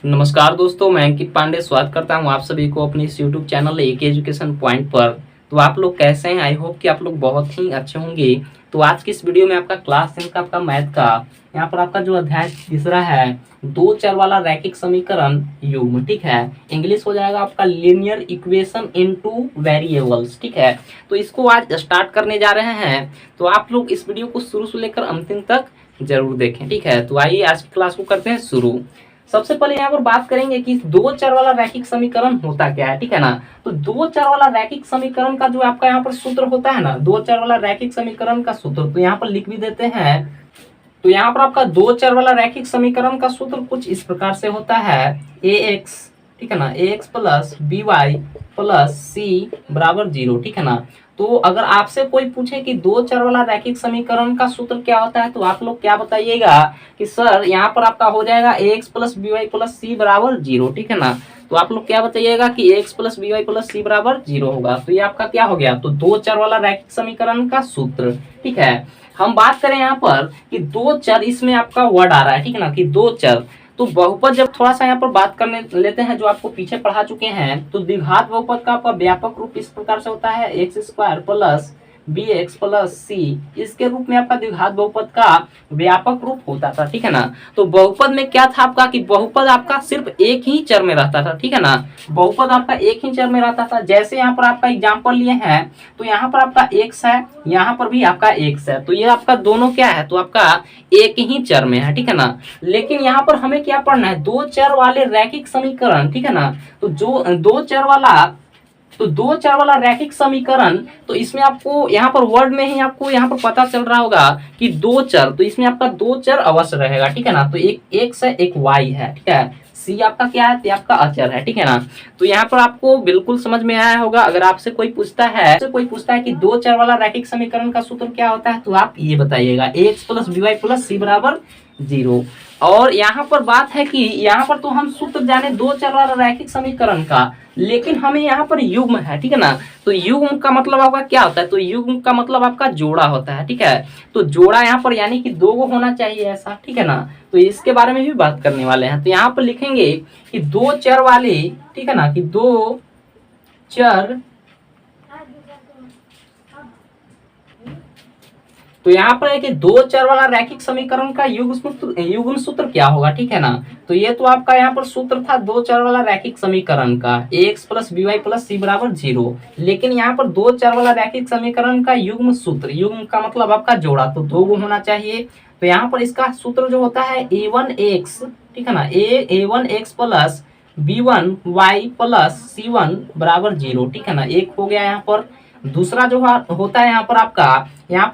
नमस्कार दोस्तों, मैं अंकित पांडे स्वागत करता हूं आप सभी को अपने इस यूट्यूब चैनल एक एजुकेशन पॉइंट पर। तो आप लोग कैसे हैं? आई होप कि आप लोग बहुत ही अच्छे होंगे। तो आज की इस वीडियो में आपका क्लास 10 का आपका मैथ का यहाँ पर आपका जो अध्याय तीसरा है, दो चर वाला रैखिक समीकरण युग्म, ठीक है। इंग्लिश हो जाएगा आपका लीनियर इक्वेशन इनटू वेरिएबल्स, ठीक है। तो इसको आज स्टार्ट करने जा रहे हैं। तो आप लोग इस वीडियो को शुरू से लेकर अंतिम तक जरूर देखें, ठीक है। तो आइए आज की क्लास को करते हैं शुरू। सबसे पहले यहाँ पर बात करेंगे कि दो चर वाला रैखिक समीकरण होता क्या है, ठीक है ना। तो दो चर वाला रैखिक समीकरण का जो आपका यहाँ पर सूत्र होता है ना, दो चर वाला रैखिक समीकरण का सूत्र तो यहाँ पर लिख भी देते हैं। तो यहाँ पर आपका दो चर वाला रैखिक समीकरण का सूत्र कुछ इस प्रकार से होता है, ए एक्स, ठीक है ना, a x plus b y plus c बराबर 0, ठीक है ना। तो अगर आपसे कोई पूछे कि दो चर वाला रैखिक समीकरण का सूत्र क्या होता है, तो आप लोग क्या बताइएगा कि सर यहाँ पर आपका हो जाएगा a x plus b y plus c बराबर 0, ठीक है ना। तो आप लोग क्या बताइएगा कि x plus b y plus c बराबर 0 होगा। तो ये आपका क्या हो गया, तो दो चर वाला रैखिक समीकरण का सूत्र, ठीक है। हम बात करें यहाँ पर कि दो चर, इसमें आपका वर्ड आ रहा है, ठीक है ना, कि दो चर। तो बहुपद जब थोड़ा सा यहाँ पर बात करने लेते हैं, जो आपको पीछे पढ़ा चुके हैं, तो द्विघात बहुपद का आपका व्यापक रूप इस प्रकार से होता है, x square plus b x plus c, इसके रूप में आपका द्विघात बहुपद का व्यापक रूप होता था, ठीक है ना। तो बहुपद में क्या था आपका कि बहुपद आपका सिर्फ एक ही चर में रहता था, ठीक है ना। बहुपद आपका एक ही चर में रहता था। जैसे यहाँ पर आपका एग्जाम्पल लिए हैं, तो यहाँ पर आपका एक्स है, यहाँ पर भी आपका एक्स है, तो ये आपका दोनों क्या है, तो आपका एक ही चर में है, ठीक है ना। लेकिन यहाँ पर हमें क्या पढ़ना है, दो चर वाले रैखिक समीकरण, ठीक है ना। तो जो दो चर वाला रैखिक समीकरण, तो इसमें आपको यहाँ पर वर्ड में ही आपको यहाँ पर पता चल रहा होगा कि दो चर, तो इसमें आपका दो चर अवश्य रहेगा, ठीक है ना। तो एक एक्स है, एक वाई है, ठीक है। सी आपका क्या है, तो आपका अचर है, ठीक है ना। तो यहाँ पर आपको बिल्कुल समझ में आया होगा। अगर आपसे कोई पूछता है कि दो चर वाला रैखिक समीकरण का सूत्र क्या होता है, तो आप ये बताइएगा, x plus b y plus c बराबर 0। और यहाँ पर बात है कि यहाँ पर तो हम सूत्र जाने दो चर वाला रैखिक समीकरण का, लेकिन हमें यहाँ पर युग्म है, ठीक है ना। तो युग्म का मतलब आपका क्या होता है, तो युग्म का मतलब आपका जोड़ा होता है, ठीक है। तो जोड़ा यहाँ पर यानी कि दो होना चाहिए ऐसा, ठीक है ना। तो इसके बारे में भी बात करने वाले हैं। तो यहाँ पर लिखेंगे कि दो चर वाले, ठीक है ना, कि दो चर, तो यहाँ पर है कि दो चर वाला रैखिक समीकरण का युग्म सूत्र क्या होगा, ठीक है ना। तो ये तो आपका यहाँ पर सूत्र था दो चर वाला रैखिक समीकरण का, x plus b y plus c बराबर 0। लेकिन यहाँ पर दो चर वाला रैखिक समीकरण का युग्म सूत्र, युग्म का मतलब आपका जोड़ा, तो दो होना चाहिए। तो यहाँ पर इसका सूत्र जो होता है a1x, ठीक है ना, a1x plus b1y plus c1 बराबर 0, ठीक है ना। एक हो गया यहाँ पर। दूसरा जो होता है यहाँ पर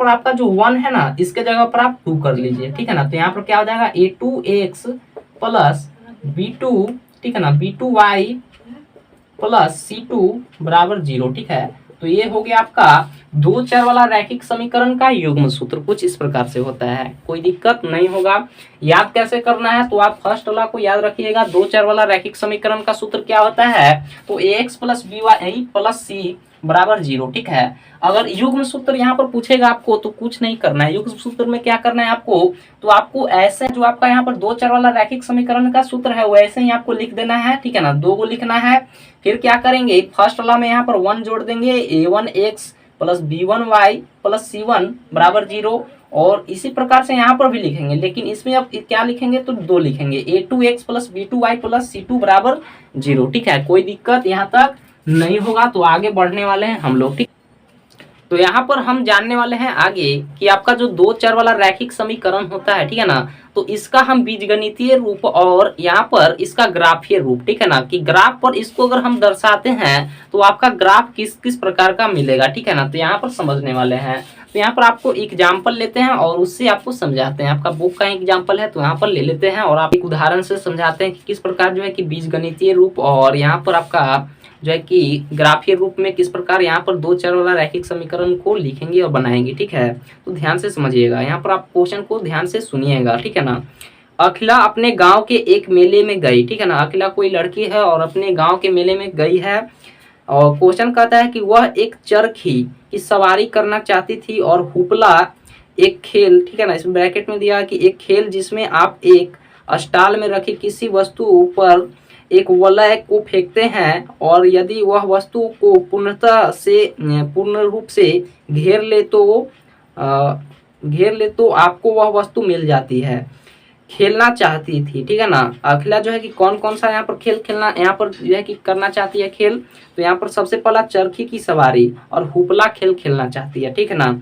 आपका जो 1 है ना, इसके जगह पर आप 2 कर लीजिए, ठीक है ना। तो यहाँ पर क्या हो जाएगा, a2x प्लस b2, ठीक है ना, b2y प्लस c2 बराबर 0, ठीक है। तो ये हो गया आपका दो चर वाला रैखिक समीकरण का युग्म सूत्र, कुछ इस प्रकार से होता है। कोई दिक्कत नहीं होगा। याद कैसे करना है, तो आप फर्स्ट वाला को याद रखिएगा, दो चर वाला रैखिक समीकरण का सूत्र क्या होता है, तो ax plus b y plus c बराबर 0, ठीक है। अगर युग्म सूत्र यहाँ पर पूछेगा आपको, तो कुछ नहीं करना है। युग्म सूत्र में क्या करना है आपको, तो आपको ऐसे जो आपका यहाँ पर दो चर वाला रैखिक समीकरण का सूत्र है, वैसे ही आपको लिख देना है, ठीक है ना। दो को लिखना है। फिर क्या करेंगे, फर्स्ट वाला में यहाँ पर 1 जोड़ देंगे, a1x plus b1y plus c1 बराबर 0। और इसी प्रकार से यहाँ पर भी लिखेंगे, लेकिन इसमें अब क्या लिखेंगे, तो दो लिखेंगे, a2x plus b2y plus c2 बराबर 0, ठीक है। कोई दिक्कत यहाँ तक नहीं होगा। तो आगे बढ़ने वाले हैं हम लोग, ठीक। तो यहाँ पर हम जानने वाले हैं आगे कि आपका जो दो चर वाला रैखिक समीकरण होता है, ठीक है ना, तो इसका हम बीजगणितीय रूप और यहाँ पर इसका ग्राफीय रूप, ठीक है ना, कि ग्राफ पर इसको अगर हम दर्शाते हैं तो आपका ग्राफ किस किस प्रकार का मिलेगा, ठीक है ना। तो यहाँ पर समझने वाले हैं। तो यहाँ पर आपको एग्जाम्पल लेते हैं और उससे आपको समझाते हैं। आपका बुक का एग्जाम्पल है, तो यहाँ पर ले लेते हैं और आप एक उदाहरण से समझाते हैं कि किस प्रकार जो है कि बीजगणितीय रूप और यहाँ पर आपका जो है कि ग्राफीय रूप में किस प्रकार यहाँ पर दो चर वाला रैखिक समीकरण को लिखेंगे और बनाएंगे, ठीक है। तो ध्यान से समझिएगा, यहाँ पर आप क्वेश्चन को ध्यान से सुनिएगा, ठीक है ना। अखिला अपने गांव के एक मेले में गई, ठीक है ना। अखिला कोई लड़की है और अपने गांव के मेले में गई है। और क्वेश्चन कहता है कि वह एक चरखी की सवारी करना चाहती थी और हुपला एक खेल, ठीक है ना, इसमें ब्रैकेट में दिया कि एक खेल जिसमें आप एक स्टॉल में रखी किसी वस्तु पर एक वलय को फेंकते हैं और यदि वह वस्तु को पूर्ण रूप से घेर ले तो आपको वह वस्तु मिल जाती है। खेलना चाहती थी, ठीक है ना। अखिला जो है कि कौन कौन सा यहाँ पर खेल खेलना, यहाँ पर जो है कि करना चाहती है खेल, तो यहाँ पर सबसे पहला चरखी की सवारी और हुपला खेल खेलना चाहती है, ठीक है ना,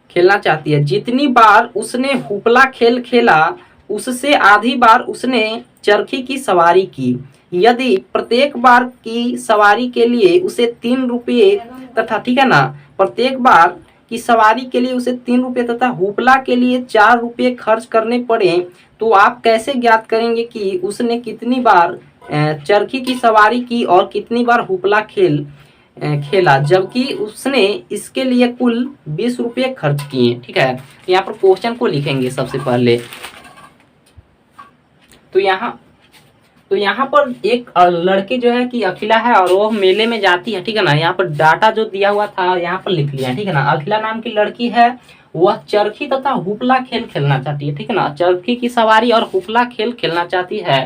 खेलना चाहती है। जितनी बार उसने हुपला खेल खेला उससे आधी बार उसने चरखी की सवारी की। यदि प्रत्येक बार की सवारी के लिए उसे 3 रुपये तथा, ठीक है ना, प्रत्येक बार की सवारी के लिए उसे 3 रुपये तथा हुपला के लिए 4 रुपये खर्च करने पड़े तो आप कैसे ज्ञात करेंगे कि उसने कितनी बार चरखी की सवारी की और कितनी बार हुपला खेला, जबकि उसने इसके लिए कुल 20 रुपये खर्च किए, ठीक है। यहाँ पर क्वेश्चन को लिखेंगे सबसे पहले। तो यहाँ पर एक लड़की जो है कि अखिला है और वो मेले में जाती है, ठीक है ना। यहाँ पर डाटा जो दिया हुआ था यहाँ पर लिख लिया, ठीक है ना। अखिला नाम की लड़की है, वह चरखी तथा हुपला खेल खेलना चाहती है, ठीक है ना। चरखी की सवारी और हुपला खेल खेलना चाहती है।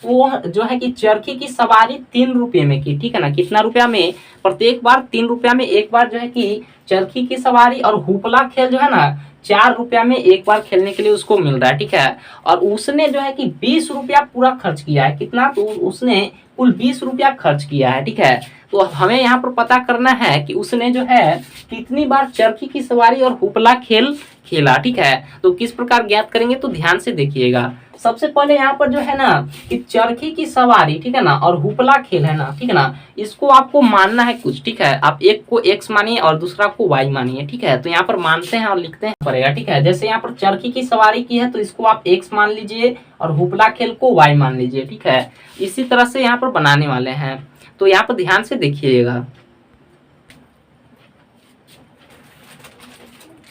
वो जो है कि चरखी की सवारी 3 रुपये में की, ठीक है ना। कितना रुपया में? प्रत्येक बार 3 रुपया में एक बार जो है कि चरखी की सवारी और हुपला खेल जो है ना 4 रुपया में एक बार खेलने के लिए उसको मिल रहा है, ठीक है। और उसने जो है कि 20 रुपया पूरा खर्च किया है। कितना? तो उसने कुल 20 रुपया खर्च किया है, ठीक है। तो हमें यहाँ पर पता करना है कि उसने जो है कितनी बार चरखी की सवारी और हुपला खेल खेला, ठीक है। तो किस प्रकार ज्ञात करेंगे तो ध्यान से देखिएगा। सबसे पहले यहाँ पर जो है ना कि चरखी की सवारी, ठीक है ना, और हुपला खेल है ना, ठीक है ना, इसको आपको मानना है कुछ, ठीक है। आप एक को x मानिए और दूसरा को y मानिए, ठीक है। तो यहाँ पर मानते हैं और लिखते हैं पड़ेगा, ठीक है। जैसे यहाँ पर चरखी की सवारी की है तो इसको आप x मान लीजिए और हुपला खेल को y मान लीजिए, ठीक है। इसी तरह से यहाँ पर बनाने वाले हैं, तो यहाँ पर ध्यान से देखिएगा।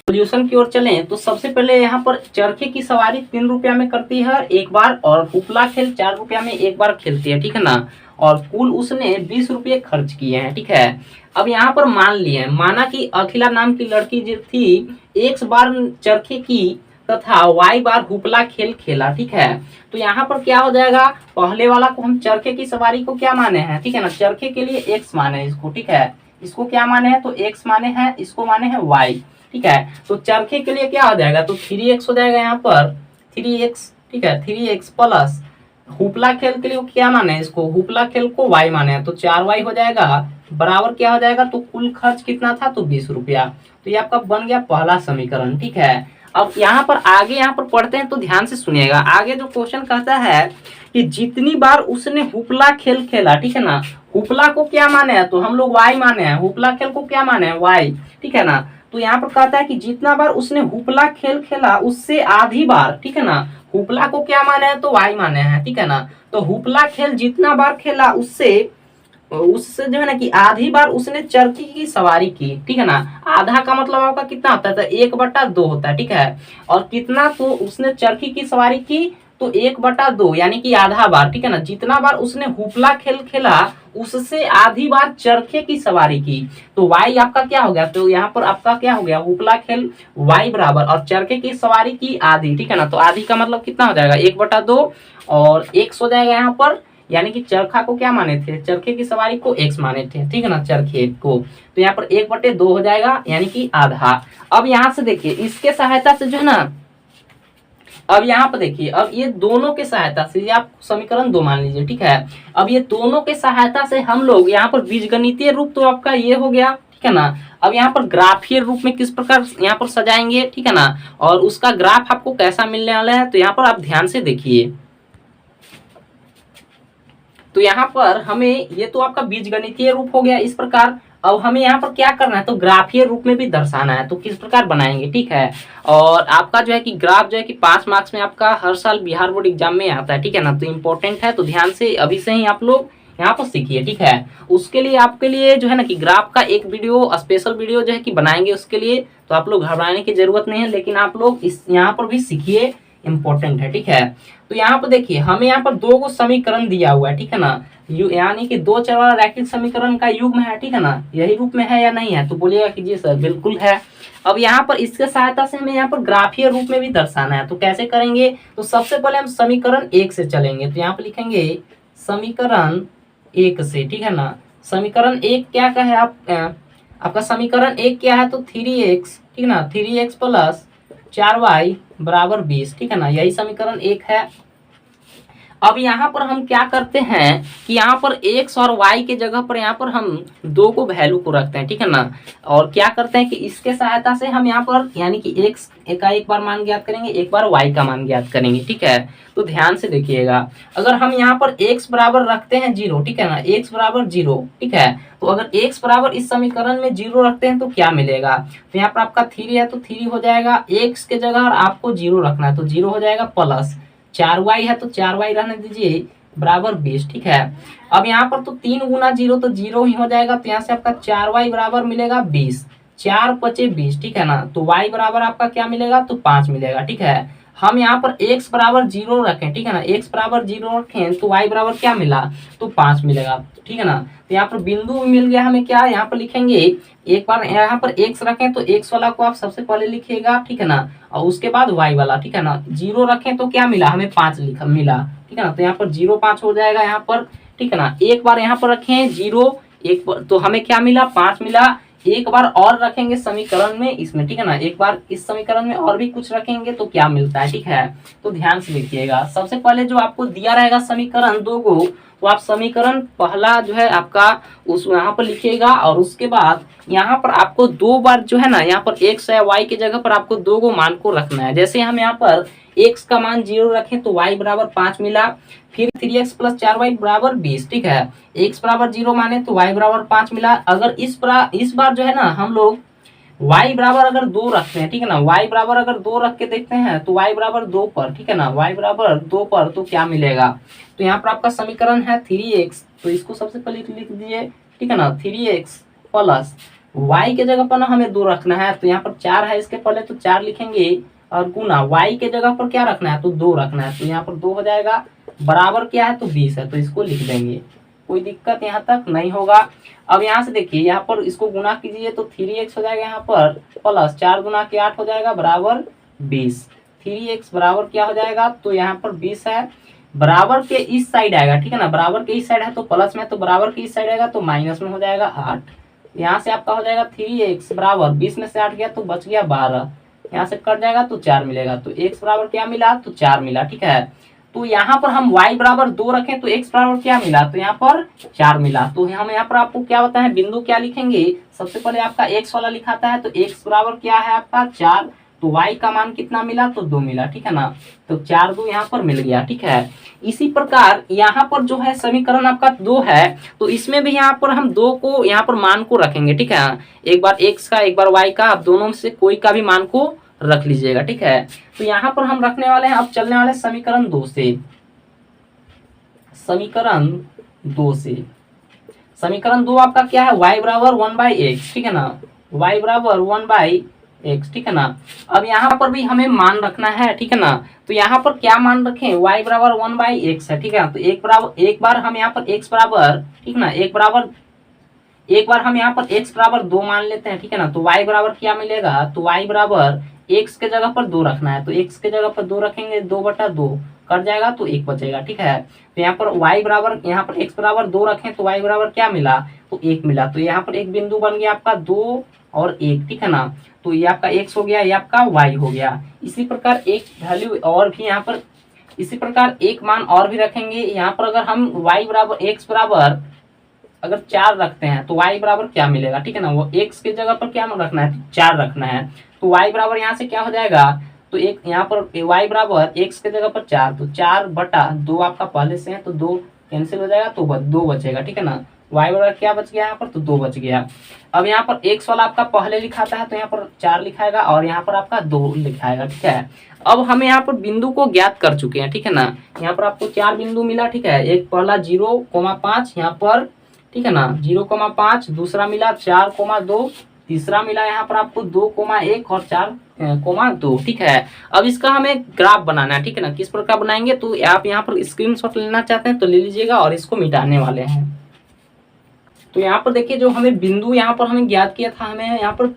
सोल्यूशन की ओर चलें तो सबसे पहले यहाँ पर चरखे की सवारी 3 रुपया में करती है एक बार और हुपला खेल 4 रुपया में एक बार खेलती है, ठीक है ना। और कुल उसने 20 रुपये खर्च किए हैं, ठीक है। अब यहाँ पर मान लिए, माना कि अखिला नाम की लड़की जो थी एक बार चरखे की तथा y बार हुपला खेल खेला, ठीक है। तो यहाँ पर क्या हो जाएगा, पहले वाला को हम चरखे की सवारी को क्या माने हैं, ठीक है ना, चरखे के लिए x माने इसको, ठीक है। इसको क्या माने हैं तो x माने हैं, इसको माने हैं y, ठीक है। तो चरखे के लिए क्या हो जाएगा तो 3x हो जाएगा यहाँ पर 3x, ठीक है। 3x प्लस हुपला खेल के लिए क्या माने हैं इसको, हुपला खेल को y माने हैं, तो 4y हो जाएगा बराबर क्या हो जाएगा तो कुल खर्च कितना था तो 20 रुपया। तो ये आपका बन गया पहला समीकरण, ठीक है। अब यहाँ पर आगे यहाँ पर पढ़ते हैं तो ध्यान से सुनिएगा। आगे जो क्वेश्चन कहता है कि जितनी बार उसने हुपला खेल खेला, ठीक है ना, हुपला को क्या माने हैं तो हम लोग y माने हैं, हुपला खेल को क्या माने हैं y, ठीक है ना। तो यहाँ पर कहता है कि जितना बार उसने हुपला खेल खेला उससे आधी बार, ठीक है ना, हुपला को क्या माने हैं तो y माने हैं, ठीक है ना। तो हुपला खेल जितना बार खेला उससे जो है ना कि आधी बार उसने चरखी की सवारी की, ठीक है ना। आधा का मतलब आपका कितना होता है तो 1/2 होता है, ठीक है। और कितना तो उसने चरखी की सवारी की तो 1/2 यानी कि आधा बार, ठीक है ना। जितना बार उसने हुपला खेल खेला उससे आधी बार चरखे की सवारी की, तो y आपका क्या हो गया तो यहाँ पर आपका क्या हो गया हुपला खेल y बराबर और चरखे की सवारी की आधी, ठीक है ना। तो आधी का मतलब कितना हो जाएगा 1/2 और x हो जाएगा यहाँ पर, यानी कि चरखा को क्या माने थे, चरखे की सवारी को x माने थे, ठीक है ना, चरखे को। तो यहाँ पर 1/2 हो जाएगा यानी कि आधा। अब यहाँ से देखिए इसके सहायता से जो है ना, अब यहाँ पर देखिए, अब ये दोनों के सहायता से ये आप समीकरण 2 मान लीजिए, ठीक है। अब ये दोनों के सहायता से हम लोग यहाँ पर बीजगणितीय रूप तो आपका ये हो गया, ठीक है ना। अब यहाँ पर ग्राफीय रूप में किस प्रकार यहाँ पर सजाएंगे, ठीक है ना, और उसका ग्राफ आपको कैसा मिलने वाला है तो यहाँ पर आप ध्यान से देखिए। तो यहाँ पर हमें ये तो आपका बीजगणितीय रूप हो गया इस प्रकार। अब हमें यहाँ पर क्या करना है तो ग्राफीय रूप में भी दर्शाना है, तो किस प्रकार बनाएंगे, ठीक है। और आपका जो है कि ग्राफ जो है कि 5 मार्क्स में आपका हर साल बिहार बोर्ड एग्जाम में आता है, ठीक है ना। तो इम्पोर्टेंट है, तो ध्यान से अभी से ही आप लोग यहाँ पर सीखिए, ठीक है। उसके लिए आपके लिए जो है ना कि ग्राफ का एक वीडियो स्पेशल वीडियो जो है कि बनाएंगे उसके लिए, तो आप लोग घबराने की जरूरत नहीं है, लेकिन आप लोग इस यहाँ पर भी सीखिए। इंपॉर्टेंट है, ठीक है। तो यहाँ पर देखिए हमें यहाँ पर दो को समीकरण दिया हुआ है, ठीक है ना, यानी कि दो चर वाला रैखिक समीकरण का युग्म है, ठीक है ना, यही रूप में है या नहीं है, तो बोलिएगा कि जी सर बिल्कुल है। अब यहाँ पर इसके सहायता से हमें यहाँ पर ग्राफीय रूप में भी दर्शाना है, तो कैसे करेंगे, तो सबसे पहले हम समीकरण 1 से चलेंगे, तो यहाँ पर लिखेंगे समीकरण 1 से, ठीक है ना। समीकरण 1 क्या का है, आपका समीकरण 1 क्या है, तो 3x, ठीक है ना, 3x प्लस 4y बराबर 20, ठीक है ना, यही समीकरण 1 है। अब यहाँ पर हम क्या करते हैं कि यहाँ पर x और y के जगह पर यहाँ पर हम दो को वैल्यू को रखते हैं, ठीक है ना, और क्या करते हैं कि इसके सहायता से हम यहाँ पर यानी कि x का एक बार मान ज्ञात करेंगे, एक बार y का मान ज्ञात करेंगे, ठीक है। तो ध्यान से देखिएगा, अगर हम यहाँ पर x बराबर रखते हैं 0, ठीक है ना, x बराबर 0, ठीक है, तो अगर x बराबर इस समीकरण में 0 रखते हैं तो क्या मिलेगा, तो यहाँ पर आपका 3 है तो 3 हो जाएगा, x के जगह और आपको 0 रखना है तो 0 हो जाएगा, प्लस 4y है तो 4y रहने दीजिए बराबर 20, ठीक है। अब यहाँ पर तो 3 गुना 0 तो 0 ही हो जाएगा, तो यहाँ से आपका 4y बराबर मिलेगा 20, 4 पचे 20, ठीक है ना, तो y बराबर आपका क्या मिलेगा, तो 5 मिलेगा, ठीक है। हम यहाँ पर x बराबर 0 रखें, ठीक है ना, x बराबर 0 रखें तो y बराबर क्या मिला, तो 5 मिलेगा, ठीक है ना। तो यहाँ पर बिंदु मिल गया हमें, क्या यहाँ पर लिखेंगे, एक बार यहाँ पर x रखें तो x वाला को आप सबसे पहले लिखिएगा, ठीक है ना, और उसके बाद y वाला, ठीक है ना। 0 रखें तो क्या मिला, हमें 5 लिखा मिला, ठीक है ना, तो यहाँ पर 0 5 हो जाएगा यहाँ पर, ठीक है ना। एक बार यहाँ पर रखें 0, एक बार तो हमें क्या मिला, 5 मिला। एक बार और रखेंगे समीकरण में इसमें, ठीक है ना, एक बार इस समीकरण में और भी कुछ रखेंगे तो क्या मिलता है, ठीक है। तो ध्यान से देखिएगा, सबसे पहले जो आपको दिया रहेगा समीकरण 2 को, तो आप समीकरण पहला जो है आपका उस यहाँ पर लिखिएगा, और उसके बाद यहाँ पर आपको 2 बार जो है ना, यहाँ पर x या y के जगह पर आपको 2 को मान को रखना है। जैसे हम यहाँ पर x का मान 0 रखें तो y बराबर 5 मिला, फिर 3x प्लस 4y बराबर 20, ठीक है। x बराबर 0 माने तो y बराबर 5 मिला। अगर इस बार जो है ना हम लोग y बराबर अगर 2 रखते हैं, ठीक है ना, y बराबर अगर 2 रख के देखते हैं तो y बराबर 2 पर, ठीक है ना, y बराबर 2 पर तो क्या मिलेगा, तो यहाँ पर आपका समीकरण है 3x, तो इसको सबसे पहले लिख दीजिए, ठीक है ना, 3x प्लस y के जगह पर ना हमें 2 रखना है, तो यहाँ पर 4 है इसके पहले तो 4 लिखेंगे, और गुना y के जगह पर क्या रखना है, तो 2 रखना है, तो यहाँ पर 2 हो जाएगा, बराबर क्या है, तो 20 है, तो इसको लिख देंगे, कोई दिक्कत यहाँ तक नहीं होगा। अब यहाँ से देखिए, यहाँ पर इसको गुना कीजिए तो 3x हो जाएगा यहाँ पर, प्लस 4 गुना के 8 हो जाएगा बराबर 20, 3x बराबर क्या हो जाएगा, तो यहाँ पर 20 है, बराबर के इस साइड आएगा, ठीक है ना, बराबर के इस साइड है तो प्लस में, तो बराबर के इस साइड आएगा तो माइनस में हो जाएगा 8। यहाँ से आपका हो जाएगा 3x बराबर 20 में से 8 गया तो बच गया 12, यहाँ से कट जाएगा तो 4 मिलेगा, तो x बराबर क्या मिला, तो 4 मिला, ठीक है। तो यहाँ पर हम y बराबर 2 रखें तो x बराबर क्या मिला, तो यहाँ पर 4 मिला। तो हम यहाँ पर आपको क्या बताएं, बिंदु क्या लिखेंगे, सबसे पहले आपका x वाला लिखाता है, तो x बराबर क्या है आपका 4, तो y का मान कितना मिला, तो 2 मिला, ठीक है ना, तो 4 2 यहाँ पर मिल गया, ठीक है। इसी प्रकार यहाँ पर जो है समीकरण आपका 2 है, तो इसमें भी यहाँ पर हम 2 को यहाँ पर मान को रखेंगे, ठीक है, एक बार x का एक बार y का, आप दोनों में से कोई का भी मान को रख लीजिएगा, ठीक है। तो यहाँ पर हम रखने वाले हैं, अब चलने वाले समीकरण 2 से, समीकरण 2 से, समीकरण 2 आपका क्या है, y बराबर 1/x, ठीक है ना, y बराबर 1/x, ठीक है ना। अब यहाँ पर भी हमें मान रखना है, ठीक है ना, तो यहाँ पर क्या मान रखें, y बराबर 1/x है, ठीक है, तो एक बार हम यहाँ पर x बराबर, ठीक है ना, एक बार हम यहाँ पर x बराबर 2 मान लेते हैं, ठीक है ना, तो y बराबर क्या मिलेगा, तो y बराबर x के जगह पर 2 रखना है, तो x के जगह पर 2 रखेंगे, 2/2 कट जाएगा तो 1 बचेगा, ठीक है। तो यहाँ पर y बराबर, यहाँ पर x बराबर 2 रखें तो y बराबर क्या मिला, तो 1 मिला, तो यहाँ पर एक बिंदु बन गया आपका 2 और 1, ठीक है ना, तो ये आपका x हो गया, ये आपका y हो गया। इसी प्रकार एक वैल्यू और भी यहाँ पर, इसी प्रकार एक मान और भी रखेंगे, यहाँ पर अगर हम y बराबर x बराबर अगर 4 रखते हैं तो y बराबर क्या मिलेगा, ठीक है ना, वो x के जगह पर क्या रखना है, 4 रखना है, तो y बराबर यहाँ से क्या हो जाएगा, तो एक यहाँ पर y बराबर x के जगह पर 4, तो 4/2 आपका पहले से है तो 2 कैंसिल हो जाएगा तो 2 बचेगा, ठीक है ना, y बराबर क्या बच गया यहाँ पर, तो 2 बच गया। अब यहाँ पर x वाला आपका पहले लिखाता है तो यहाँ पर 4 लिखाएगा और यहाँ पर आपका 2 लिखाएगा, ठीक है। अब हम यहाँ पर बिंदु को ज्ञात कर चुके हैं, ठीक है ना, यहाँ पर आपको 4 बिंदु मिला, ठीक है, एक पहला 0,5 यहाँ पर, ठीक है ना, 0,5, दूसरा मिला 4,2 तीसरा मिला यहाँ पर आपको 2,1 और 4,2। ठीक है, अब इसका हमें ग्राफ बनाना है। ठीक है ना, किस प्रकार बनाएंगे, तो आप यहाँ पर स्क्रीनशॉट लेना चाहते हैं तो ले लीजिएगा, और इसको मिटाने वाले हैं। तो यहाँ पर देखिए जो हमें बिंदु यहाँ पर हमें ज्ञात किया था, हमें यहाँ पर, तो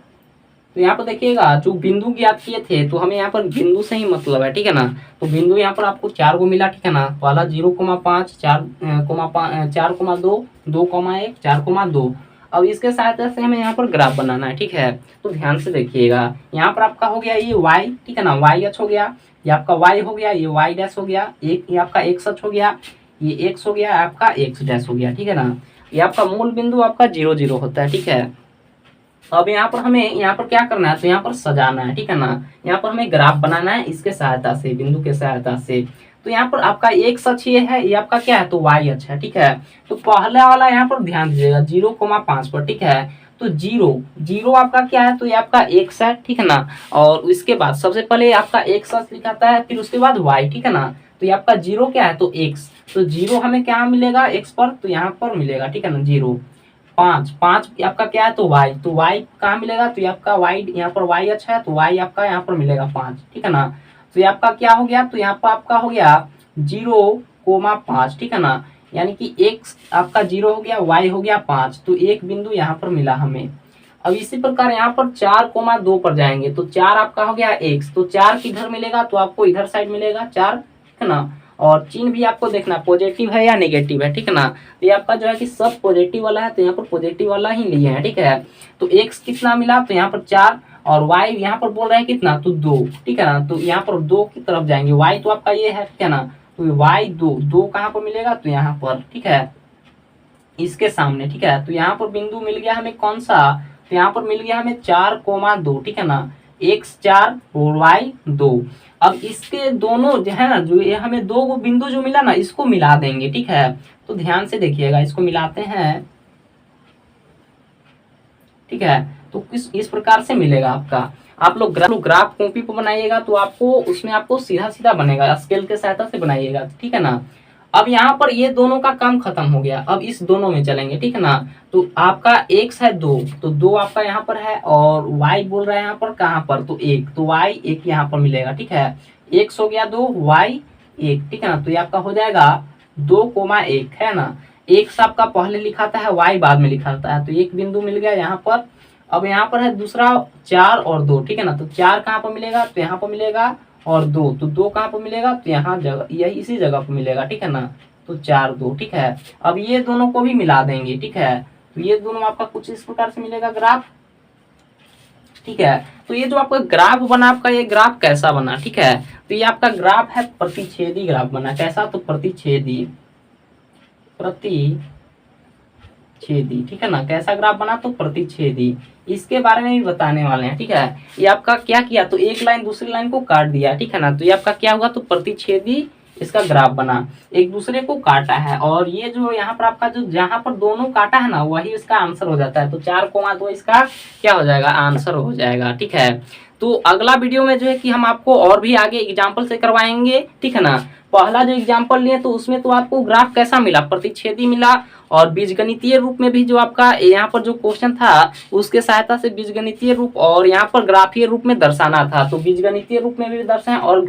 यहाँ पर देखिएगा जो बिंदु ज्ञात किए थे, तो हमें यहाँ पर बिंदु से ही मतलब है। ठीक है ना, तो बिंदु यहाँ पर आपको 4 को मिला। ठीक है ना, पहला 0,5, 4,2, 2,1, 4,2। अब इसके सहायता से हमें यहाँ पर ग्राफ बनाना है। ठीक है, तो ध्यान से देखिएगा, यहाँ पर आपका हो गया ये y। ठीक है ना, y अक्ष हो गया, ये आपका y हो गया, ये y डैश हो गया, एक ये आपका x अक्ष हो गया, ये x हो गया, आपका x डैश हो गया। ठीक है ना, ये आपका मूल बिंदु आपका 0, 0 होता है। ठीक है, अब यहाँ पर हमें यहाँ पर क्या करना है, तो यहाँ पर सजाना है। ठीक है ना, यहाँ पर हमें ग्राफ बनाना है इसके सहायता से, बिंदु के सहायता से। तो यहाँ पर आपका एक अक्ष ये है, ये आपका क्या है, तो y अक्ष है। ठीक है, तो पहला वाला यहाँ पर ध्यान दीजिएगा 0,5 पर। ठीक है, तो 0 आपका क्या है, तो ये आपका x है। ठीक है ना, और इसके बाद सबसे पहले आपका x अक्ष लिखाता है, फिर उसके बाद y। ठीक है ना, तो ये आपका 0 क्या है, तो x। तो 0 हमें क्या मिलेगा x पर, तो यहाँ पर मिलेगा। ठीक है ना, 0, 5 आपका क्या है, तो y। तो y कहाँ मिलेगा, तो ये आपका y, यहाँ पर y अच्छा है, तो y आपका यहाँ पर मिलेगा 5। ठीक है ना, तो ये आपका क्या हो गया, तो यहाँ पर आपका हो गया 0,5। ठीक है ना, यानी कि x आपका 0 हो गया, y हो गया 5, तो एक बिंदु यहाँ पर मिला हमें। अब इसी प्रकार यहाँ पर 4,2 पर जाएंगे, तो 4 आपका हो गया x, तो 4 किधर मिलेगा, तो आपको इधर साइड मिलेगा 4। ठीक है ना, और चिन्ह भी आपको देखना पॉजिटिव है या नेगेटिव है। ठीक है ना, तो ये आपका जो है कि सब पॉजिटिव वाला है, तो यहाँ पर पॉजिटिव वाला ही लिए हैं। ठीक है, तो x कितना मिला, तो यहाँ पर 4, और y यहाँ पर बोल रहे हैं कितना, तो 2। ठीक है ना, तो यहाँ पर 2 की तरफ जाएंगे, y तो आपका ये है। ठीक है ना, तो y 2 कहाँ पर मिलेगा, तो यहाँ पर। ठीक है, इसके सामने। ठीक है, तो यहाँ पर बिंदु मिल गया हमें कौन सा, तो यहाँ पर मिल गया हमें 4,2। ठीक है ना, x 4 और y 2। अब इसके दोनों जो है ना, जो ये हमें दो बिंदु जो मिला ना, इसको मिला देंगे। ठीक है, तो ध्यान से देखिएगा, इसको मिलाते हैं। ठीक है, तो इस प्रकार से मिलेगा आपका। आप लोग ग्राफ कॉपी पर बनाइएगा, तो आपको उसमें आपको सीधा सीधा बनेगा, स्केल के सहायता से बनाइएगा। ठीक है ना, अब यहाँ पर ये दोनों का काम खत्म हो गया, अब इस दोनों में चलेंगे। ठीक है ना, तो आपका x है 2, तो 2 आपका यहाँ पर है, और y बोल रहा है यहाँ पर कहाँ पर, तो 1, तो y 1 यहाँ पर मिलेगा। ठीक है, x हो गया 2, y 1। ठीक है ना, तो ये आपका हो जाएगा 2,1 है ना, x आपका पहले लिखाता है, y बाद में लिखाता है, तो एक बिंदु मिल गया यहाँ पर। अब यहाँ पर है दूसरा 4 और 2। ठीक है ना, तो 4 कहाँ पर मिलेगा, तो यहाँ पर मिलेगा, और 2, तो 2 कहाँ पर मिलेगा, तो यहाँ जगह, यही इसी जगह पर मिलेगा। ठीक है ना, तो 4, 2। ठीक है, अब ये दोनों को भी मिला देंगे। ठीक है, तो ये दोनों आपका कुछ इस प्रकार से मिलेगा ग्राफ। ठीक है, तो ये जो आपका ग्राफ बना, आपका ये ग्राफ कैसा बना। ठीक है, तो ये आपका ग्राफ है प्रतिच्छेदी ग्राफ बना। कैसा, तो प्रतिच्छेदी। ठीक है ना, कैसा ग्राफ बना, तो प्रतिच्छेदी। इसके बारे में भी बताने वाले हैं। ठीक है, ये आपका क्या किया, तो एक लाइन दूसरी लाइन को काट दिया। ठीक है ना, तो ये आपका क्या हुआ, तो प्रतिच्छेदी इसका ग्राफ बना, एक दूसरे को काटा है, और ये जो यहाँ पर आपका जो जहाँ पर दोनों काटा है ना, वही इसका आंसर हो जाता है। तो 4,2 इसका क्या हो जाएगा, आंसर हो जाएगा। ठीक है, तो अगला वीडियो में जो है कि हम आपको और भी आगे एग्जाम्पल से करवाएंगे। ठीक है ना, पहला जो एग्जाम्पल लिए तो उसमें तो आपको ग्राफ कैसा मिला, प्रतिच्छेदी मिला, और बीजगणितीय रूप में भी जो आपका यहाँ पर जो क्वेश्चन था उसके सहायता से बीजगणितीय रूप और यहाँ पर ग्राफीय रूप में दर्शाना था, तो बीजगणितीय रूप में भी दर्शाएं और